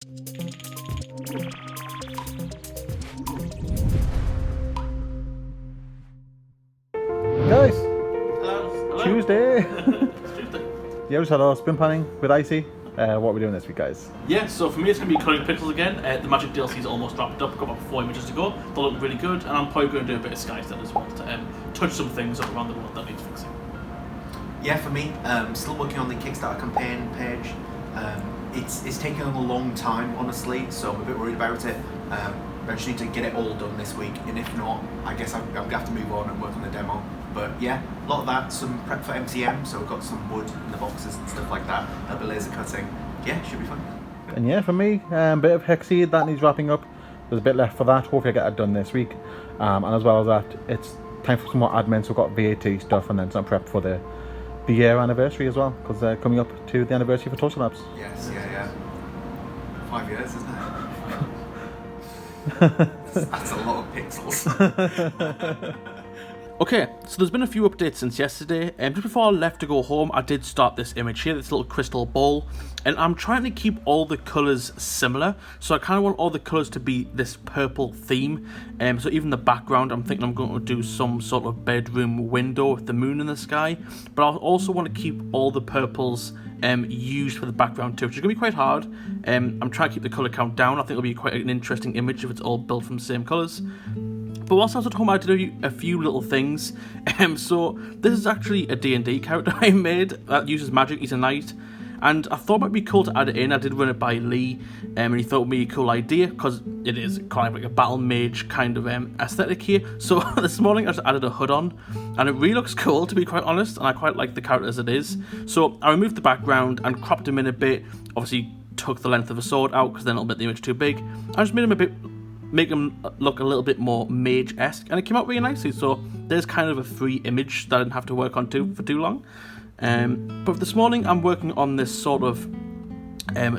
Guys, Hello. Tuesday. It's Tuesday. Yeah, we just had our spin panning with Icy. What are we doing this week, guys? Yeah, so for me it's going to be coloring pixels again. The Magic DLC is almost wrapped up. I've got about 4 images to go. They look really good, and I'm probably going to do a bit of sky stuff as well to touch some things up around the world that needs fixing. Yeah, for me, still working on the Kickstarter campaign page. It's taken a long time, honestly, so I'm a bit worried about it. I just need to get it all done this week, and if not, I guess I'm going to have to move on and work on the demo. But yeah, a lot of that, some prep for MCM, so we've got some wood in the boxes and stuff like that. A bit laser cutting. Yeah, should be fun. And yeah, for me, a bit of hexceed that needs wrapping up. There's a bit left for that. Hopefully I get it done this week. And as well as that, it's time for some more admin, so we've got VAT stuff and then some prep for the year anniversary as well, because they're coming up to the anniversary for ToastieLabs. Yes, yeah. 5 years, isn't it? That's a lot of pixels. Okay, so there's been a few updates since yesterday. Just before I left to go home, I did start this image here, this little crystal ball, and I'm trying to keep all the colours similar. So I kind of want all the colours to be this purple theme. So even the background, I'm thinking I'm going to do some sort of bedroom window with the moon in the sky. But I also want to keep all the purples used for the background too, which is going to be quite hard. I'm trying to keep the colour count down. I think it'll be quite an interesting image if it's all built from the same colours. But whilst I was at home, I did a few little things. So this is actually a D&D character I made that uses magic. He's a knight, and I thought it might be cool to add it in. I did run it by Lee, and he thought it would be a cool idea because it is kind of like a battle mage kind of aesthetic here. So this morning I just added a hood on, and it really looks cool, to be quite honest, and I quite like the character as it is. So I removed the background and cropped him in a bit. Obviously took the length of a sword out because then it'll make the image too big. I just made him make him look a little bit more mage-esque, and it came out really nicely. So there's kind of a free image that I didn't have to work on for too long. But this morning I'm working on this sort of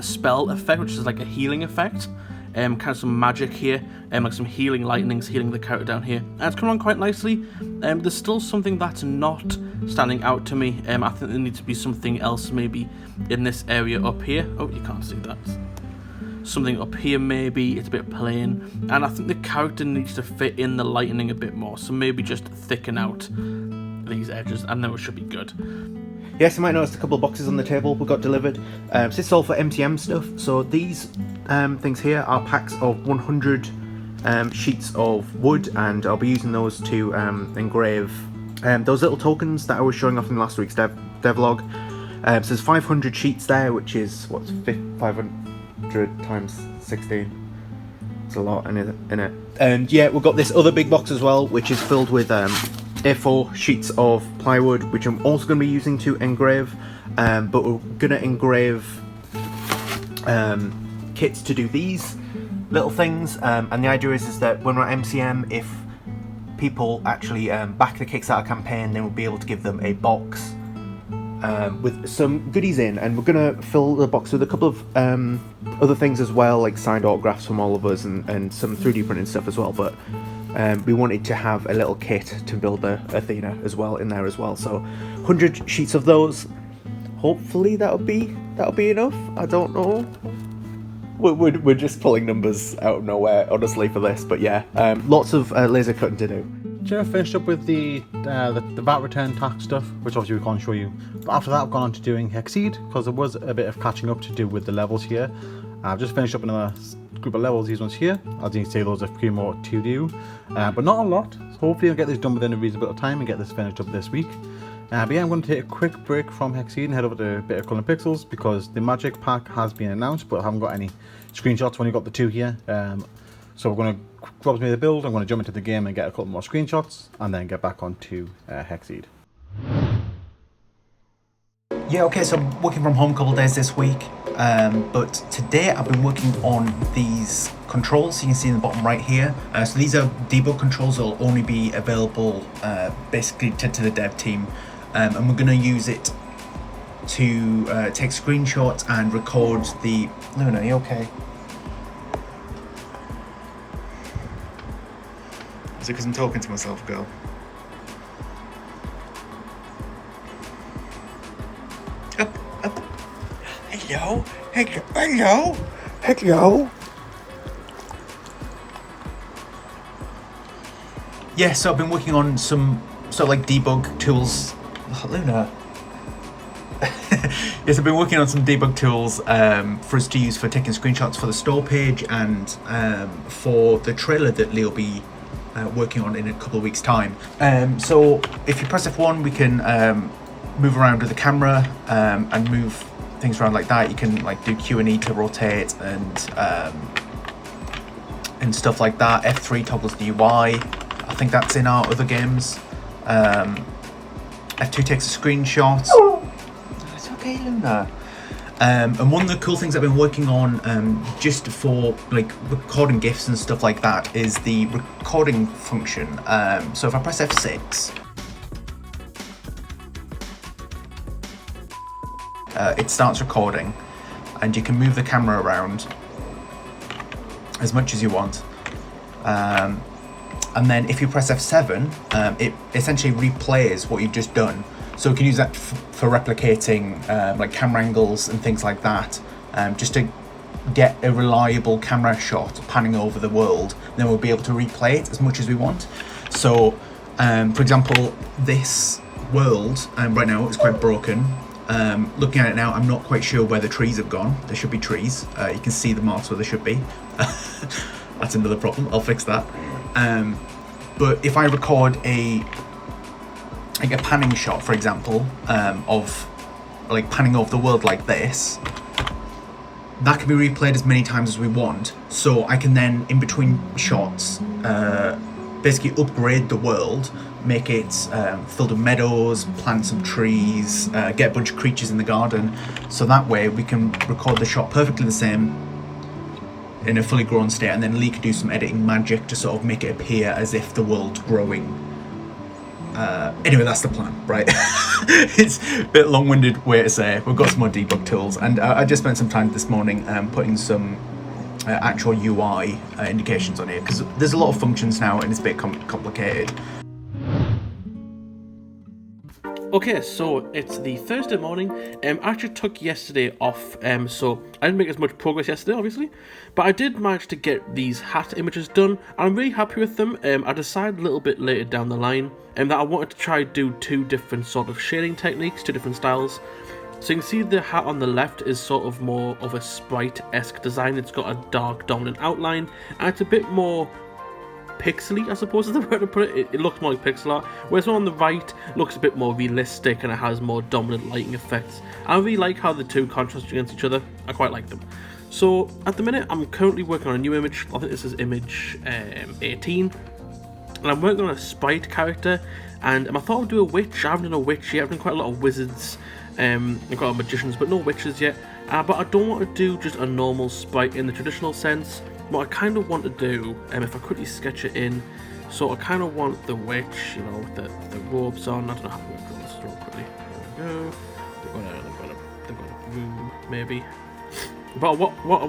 spell effect, which is like a healing effect. Kind of some magic here, like some healing lightnings healing the character down here, and it's coming on quite nicely. There's still something that's not standing out to me. I think there needs to be something else maybe in this area up here. Oh, you can't see that. Something up here maybe, it's a bit plain, and I think the character needs to fit in the lightning a bit more, so maybe just thicken out these edges and then it should be good. Yes, you might notice a couple of boxes on the table we got delivered. So this is all for MTM stuff. So these things here are packs of 100 sheets of wood, and I'll be using those to engrave those little tokens that I was showing off in last week's devlog. So there's 500 sheets there, which is, what's 500 times 16? It's a lot in it. And yeah, we've got this other big box as well, which is filled with A4 sheets of plywood, which I'm also going to be using to engrave, but we're going to engrave kits to do these little things, and the idea is that when we're at MCM, if people actually back the Kickstarter campaign, then we'll be able to give them a box with some goodies in, and we're going to fill the box with a couple of other things as well, like signed autographs from all of us and some 3D printed stuff as well, but we wanted to have a little kit to build the Athena as well in there as well. So 100 sheets of those. Hopefully that'll be enough. I don't know. We're just pulling numbers out of nowhere, honestly, for this. But yeah, lots of laser cutting to do. Jeff finished up with the VAT return tax stuff, which obviously we can't show you. But after that, I've gone on to doing hexceed, because there was a bit of catching up to do with the levels here. I've just finished up another group of levels, these ones here. As you can see, there's a few more to do, but not a lot. So hopefully I'll get this done within a reasonable bit of time and get this finished up this week. But yeah, I'm going to take a quick break from hexceed and head over to a bit of Coloring Pixels, because the magic pack has been announced, but I haven't got any screenshots. I've only got the two here. So we're going to grab me the build, I'm going to jump into the game and get a couple more screenshots, and then get back onto hexceed. Yeah, okay, so I'm working from home a couple of days this week, but today I've been working on these controls you can see in the bottom right here. So these are debug controls that will only be available basically to the dev team, and we're going to use it to take screenshots and record the... Luna, are you okay? Is it because I'm talking to myself, girl? Up. Hello? Heck yo! Yeah, so I've been working on some sort of like debug tools. Oh, Luna. Yes, I've been working on some debug tools for us to use for taking screenshots for the store page and for the trailer that Lee will be working on in a couple of weeks' time. So if you press F1, we can move around with the camera and move things around like that. You can like do Q and E to rotate and stuff like that. F3 toggles the UI. I think that's in our other games. F2 takes a screenshot. It's okay, Luna. And one of the cool things I've been working on just for like recording GIFs and stuff like that is the recording function. So if I press F6, it starts recording, and you can move the camera around as much as you want. And then if you press F7, it essentially replays what you've just done. So we can use that for replicating like camera angles and things like that, just to get a reliable camera shot panning over the world. Then we'll be able to replay it as much as we want. So, for example, this world right now is quite broken. Looking at it now, I'm not quite sure where the trees have gone. There should be trees. You can see the marks where there should be. That's another problem. I'll fix that. But if I record a panning shot, for example, of like panning over the world like this, that can be replayed as many times as we want. So I can then, in between shots, basically upgrade the world, make it filled with meadows, plant some trees, get a bunch of creatures in the garden. So that way we can record the shot perfectly the same in a fully grown state, and then Lee can do some editing magic to sort of make it appear as if the world's growing. Anyway, that's the plan, right? It's a bit long-winded way to say we've got some more debug tools, and I just spent some time this morning putting some actual UI indications on here, because there's a lot of functions now and it's a bit complicated. Okay, so it's the Thursday morning. I actually took yesterday off, so I didn't make as much progress yesterday, obviously, but I did manage to get these hat images done, and I'm really happy with them. I decided a little bit later down the line that I wanted to try do two different sort of shading techniques, two different styles. So you can see the hat on the left is sort of more of a sprite-esque design. It's got a dark dominant outline, and it's a bit more pixely, I suppose is the word to put it. It looks more like pixel art, whereas one on the right looks a bit more realistic and it has more dominant lighting effects. I really like how the two contrast against each other. I quite like them. So at the minute I'm currently working on a new image. I think this is image 18, and I'm working on a sprite character, and I thought I'd do a witch. I haven't done a witch yet. I've done quite a lot of wizards, I've got a lot of magicians, but no witches yet. But I don't want to do just a normal sprite in the traditional sense. What I kind of want to do, if I quickly sketch it in, so I kind of want the witch, you know, with the robes on. I don't know how to draw this real quickly. There we go. They've got a room, maybe. But what I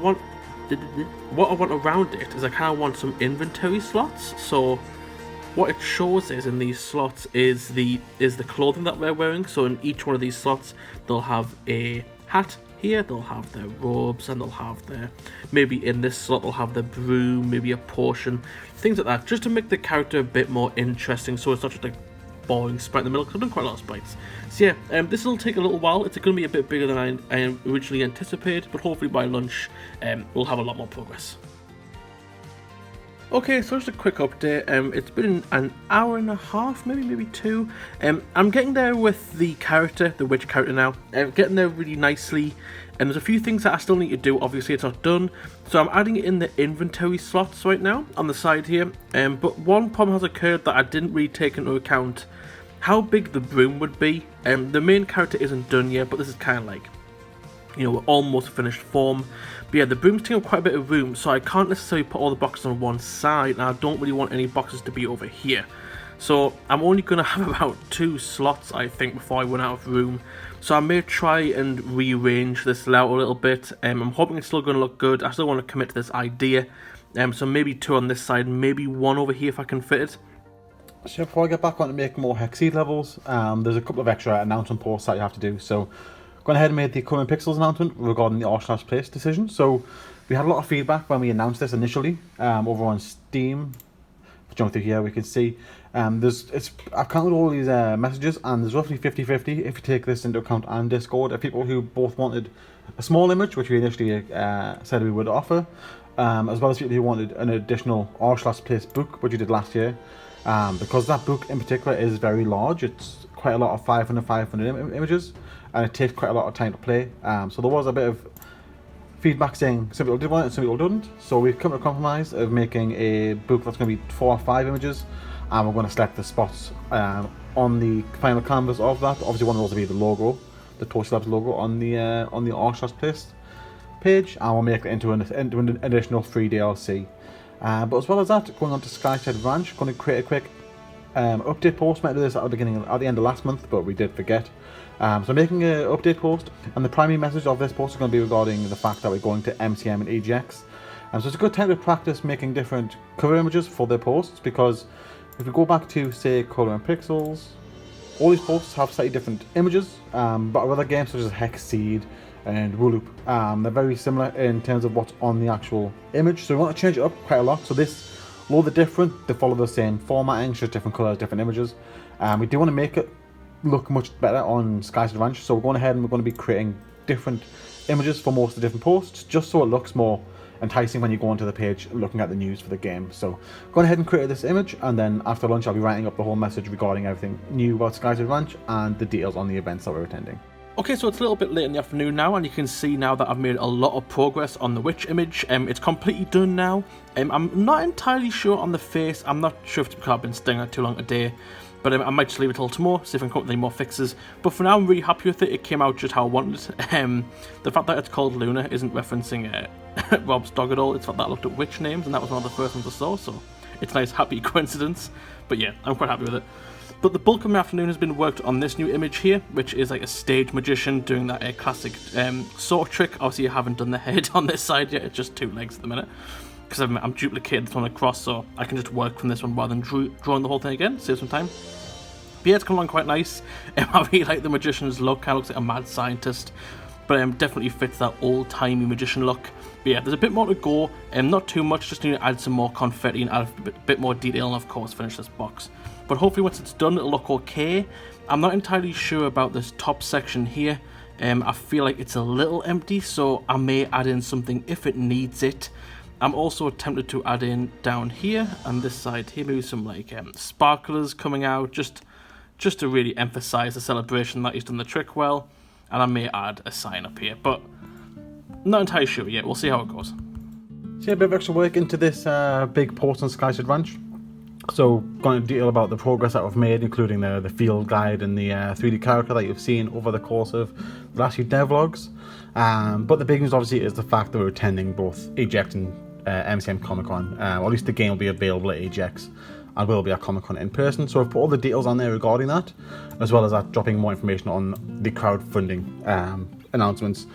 want around it is I kind of want some inventory slots. So what it shows is in these slots is the clothing that we're wearing. So in each one of these slots, they'll have a hat. Here they'll have their robes, and they'll have their, maybe in this slot they'll have their broom, maybe a potion, things like that, just to make the character a bit more interesting, so it's not just like boring sprite in the middle, because I've done quite a lot of sprites. So yeah, this will take a little while. It's going to be a bit bigger than I originally anticipated, but hopefully by lunch we'll have a lot more progress. Okay, so just a quick update. It's been an hour and a half, maybe two. I'm getting there with the character, the witch character now. Getting there really nicely. And there's a few things that I still need to do. Obviously, it's not done. So I'm adding it in the inventory slots right now on the side here. But one problem has occurred that I didn't really take into account how big the broom would be. The main character isn't done yet, but this is kind of like, you know, almost finished form. But yeah, the broom's taking up quite a bit of room, so I can't necessarily put all the boxes on one side, and I don't really want any boxes to be over here. So I'm only going to have about 2 slots, I think, before I run out of room. So I may try and rearrange this layout a little bit. I'm hoping it's still going to look good. I still want to commit to this idea. So maybe 2 on this side, maybe 1 over here if I can fit it. So before I get back on to make more hexceed levels, there's a couple of extra announcement posts that you have to do. So gone ahead and made the Coming Pixels announcement regarding the Arsenal's Place decision. So We had a lot of feedback when we announced this initially over on Steam. Jump through here, we can see I've counted all these messages, and there's roughly 50-50 if you take this into account and Discord, of people who both wanted a small image, which we initially said we would offer, as well as people who wanted an additional r/place book, which we did last year. Because that book in particular is very large, it's quite a lot of 500 images, and it takes quite a lot of time to play. So there was a bit of feedback saying some people did want it and some people didn't. So we've come to a compromise of making a book that's going to be 4 or 5 images, and we're going to select the spots on the final canvas of that. Obviously, one of those will be the logo, the ToastieLabs logo on the r/place page, and we'll make it into an additional free DLC. But as well as that, going on to Skyside Ranch, going to create a quick update post. Might do this at the end of last month, but we did forget. So making an update post, and the primary message of this post is going to be regarding the fact that we're going to MCM and EGX. So it's a good time to practice making different cover images for their posts, because if we go back to, say, Color and Pixels, all these posts have slightly different images, but with other games such as Hexceed and Wooloop, they're very similar in terms of what's on the actual image. So we want to change it up quite a lot. So this, although they're different, they follow the same formatting, just different colors, different images. We do want to make it look much better on Skyside Ranch, so we're going ahead and we're going to be creating different images for most of the different posts, just so it looks more enticing when you go onto the page looking at the news for the game. So go ahead and create this image, and then after lunch I'll be writing up the whole message regarding everything new about Skyside Ranch and the details on the events that we're attending. Okay, so it's a little bit late in the afternoon now, and you can see now that I've made a lot of progress on the witch image. It's completely done now. I'm not entirely sure on the face. I'm not sure if it's because I've been staying out too long today, but I might just leave it till tomorrow, see if I can come up with any more fixes. But for now, I'm really happy with it. It came out just how I wanted it. The fact that it's called Luna isn't referencing Rob's dog at all. It's the fact that I looked at witch names, and that was one of the first ones I saw, so it's a nice, happy coincidence. But yeah, I'm quite happy with it. But the bulk of my afternoon has been worked on this new image here, which is like a stage magician doing that classic sword trick. Obviously, I haven't done the head on this side yet. It's just 2 legs at the minute, because I'm duplicated this one across, so I can just work from this one rather than drawing the whole thing again, save some time. But yeah, it's come along quite nice. I really like the magician's look. Kind of looks like a mad scientist, but definitely fits that old-timey magician look. But yeah, there's a bit more to go, not too much, just need to add some more confetti and add a bit more detail, and of course finish this box. But hopefully once it's done, it'll look okay. I'm not entirely sure about this top section here. I feel like it's a little empty, so I may add in something if it needs it. I'm also tempted to add in down here and this side here, maybe some like sparklers coming out, just to really emphasize the celebration that he's done the trick well. And I may add a sign up here, but not entirely sure yet. We'll see how it goes. So yeah, a bit of extra work into this big post on Skyside Ranch. So going to detail about the progress that we've made, including the field guide and the 3D character that you've seen over the course of the last few devlogs. But the big news obviously is the fact that we're attending both EGX and MCM Comic Con. Or at least the game will be available at EGX and will be at Comic Con in person. So I've put all the details on there regarding that, as well as that dropping more information on the crowdfunding announcements.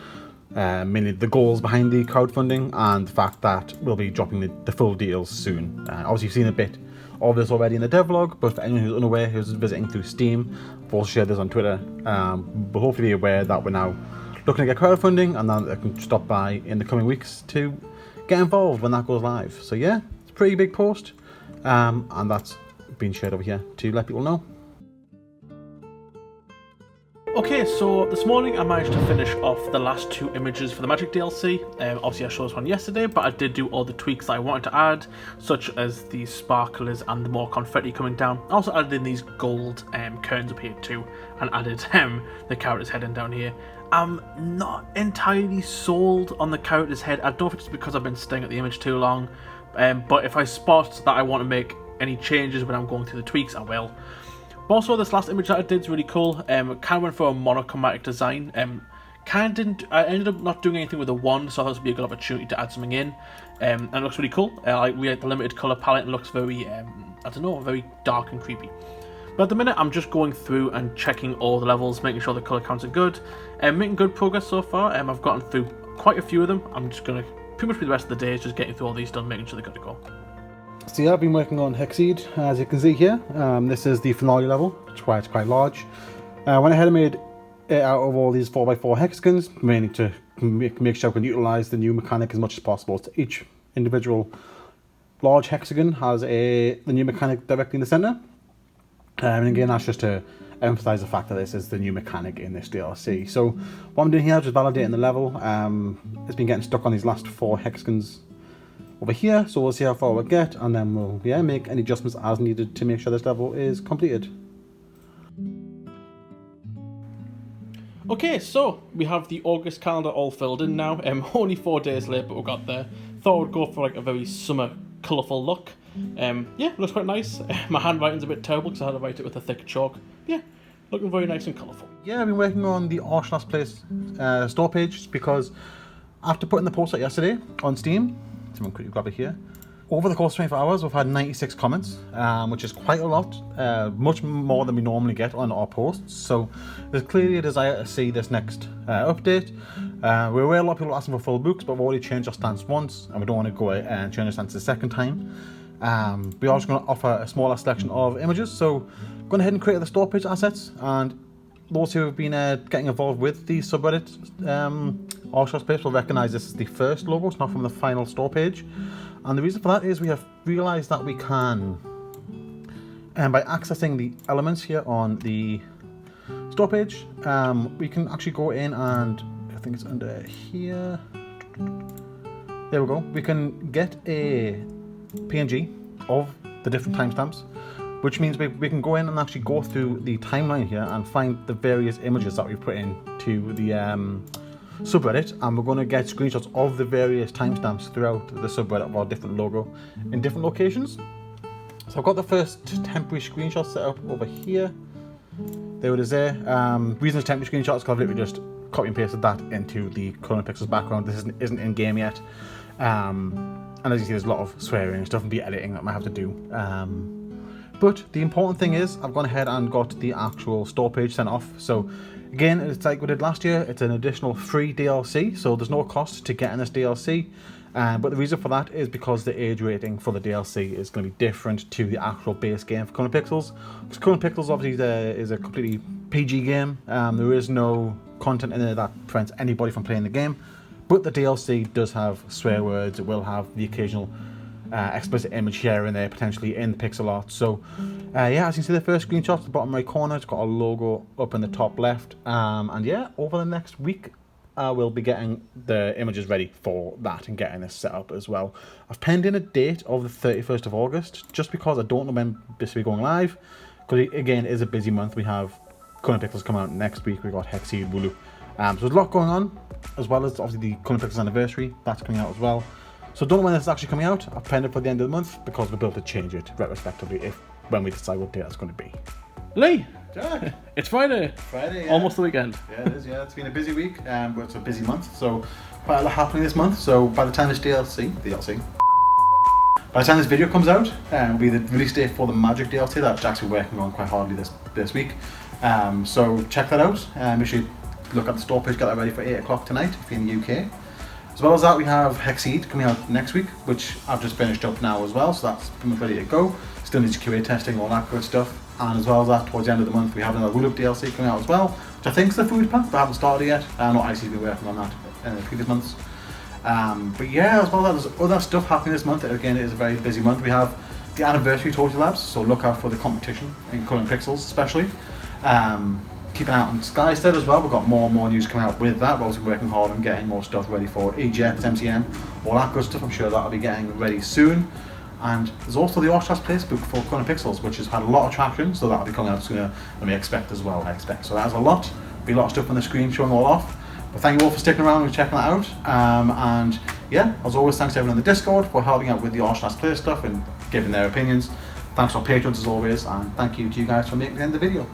Mainly the goals behind the crowdfunding and the fact that we'll be dropping the full details soon. Obviously you've seen a bit of this already in the devlog, but for anyone who's unaware, who's visiting through Steam, I've also shared this on Twitter. But hopefully be aware that we're now looking to get crowdfunding, and then they can stop by in the coming weeks to get involved when that goes live. So yeah, it's a pretty big post, and that's been shared over here to let people know. Okay, so this morning I managed to finish off the last 2 images for the Magic DLC. Obviously I showed this one yesterday, but I did do all the tweaks that I wanted to add, such as the sparklers and the more confetti coming down. I also added in these gold curtains up here too, and added the character's head in down here. I'm not entirely sold on the character's head. I don't know if it's because I've been staring at the image too long, but if I spot that I want to make any changes when I'm going through the tweaks, I will. But also, this last image that I did is really cool. Kind of went for a monochromatic design. I ended up not doing anything with the wand, so I thought this would be a good opportunity to add something in. And it looks really cool. I really like the limited colour palette, and looks very, I don't know, very dark and creepy. But at the minute, I'm just going through and checking all the levels, making sure the colour counts are good, and making good progress so far. I've gotten through quite a few of them. I'm just going to pretty much be the rest of the day is just getting through all these done, making sure they're good to go. So yeah, I've been working on Hexceed, as you can see here. This is the finale level, which is why it's quite large. Went ahead and made it out of all these 4x4 hexagons, mainly to make sure we can utilize the new mechanic as much as possible. So each individual large hexagon has the new mechanic directly in the center. And again, that's just to emphasize the fact that this is the new mechanic in this DLC. So what I'm doing here is just validating the level. It's been getting stuck on these last 4 hexagons over here, so we'll see how far we'll get, and then we'll make any adjustments as needed to make sure this level is completed. Okay, so we have the August calendar all filled in now. Only 4 days late, but we got there. Thought I'd go for like a very summer, colourful look. Yeah, looks quite nice. My handwriting's a bit terrible because I had to write it with a thick chalk. Yeah, looking very nice and colourful. Yeah, I've been working on the Arsenal's Place store page because after putting the post out yesterday on Steam, someone quickly grab it here. Over the course of 24 hours, we've had 96 comments, which is quite a lot, much more than we normally get on our posts. So there's clearly a desire to see this next update. We're aware a lot of people are asking for full books, but we've already changed our stance once, and we don't want to go and change our stance the second time. We are just going to offer a smaller selection of images, so going ahead and create the store page assets, and those who have been getting involved with the subreddit Arsenal's Place will recognise this as the first logo, it's not from the final store page. And the reason for that is we have realised that we can, by accessing the elements here on the store page, we can actually go in and, I think it's under here, there we go, we can get a PNG of the different timestamps, which means we can go in and actually go through the timeline here and find the various images that we've put into the subreddit, and we're going to get screenshots of the various timestamps throughout the subreddit of our different logo in different locations. So I've got the first temporary screenshot set up over here. There it is there. Reason it's temporary screenshots because I've literally just copy and pasted that into the Clone Pixels background. This isn't in game yet. And as you see, there's a lot of swearing and stuff and editing that I might have to do. But the important thing is I've gone ahead and got the actual store page sent off. So again, it's like we did last year, it's an additional free DLC, so there's no cost to getting this DLC. But the reason for that is because the age rating for the DLC is going to be different to the actual base game for Clone Pixels. Because Clone Pixels obviously is a completely PG game. There is no content in there that prevents anybody from playing the game. But the DLC does have swear words, it will have the occasional explicit image here and there, potentially in the pixel art. So yeah, as you can see, the first screenshot at the bottom right corner, it's got a logo up in the top left. And yeah, over the next week we'll be getting the images ready for that and getting this set up as well. I've penned in a date of the 31st of August just because I don't know when this will be going live, because again, it is a busy month. We have Clone Pixels come out next week, we've got Hexceed, Wooloo, so there's a lot going on, as well as obviously the Clone Pixels anniversary, that's coming out as well. So don't know when this is actually coming out. I've penned it for the end of the month because we'll be able to change it retrospectively when we decide what date that's going to be. Lee, Yeah. it's Friday. Friday, yeah. Almost the weekend. Yeah, it is, yeah. It's been a busy week, but it's a busy month, so quite a lot happening this month. So by the time this by the time this video comes out, will be the release date for the Magic DLC that Jack's been working on quite hardly this week. So check that out. Make sure you look at the store page, get that ready for 8 o'clock tonight if you're in the UK. As well as that, we have Hexceed coming out next week, which I've just finished up now as well, so that's pretty much ready to go. Still needs QA testing, all that good stuff. And as well as that, towards the end of the month, we have another Wooloo DLC coming out as well, which I think is the food pack, but I haven't started yet. I know IC's been working on that in the previous months. But yeah, as well as that, there's other stuff happening this month. Again, it is a very busy month. We have the anniversary ToastieLabs, so look out for the competition in Clone Pixels especially. Keep an eye out on Skystead as well. We've got more and more news coming out with that. We're also working hard on getting more stuff ready for EGX, MCM, all that good stuff. I'm sure that'll be getting ready soon. And there's also the Arsenal's Place book for Clone Pixels, which has had a lot of traction, so that'll be coming out sooner than we expect as well, So that's a lot. Be a lot of stuff on the screen showing all off. But thank you all for sticking around and checking that out. And yeah, as always, thanks to everyone in the Discord for helping out with the Arsenal's Place stuff and giving their opinions. Thanks to our patrons as always, and thank you to you guys for making the end of the video.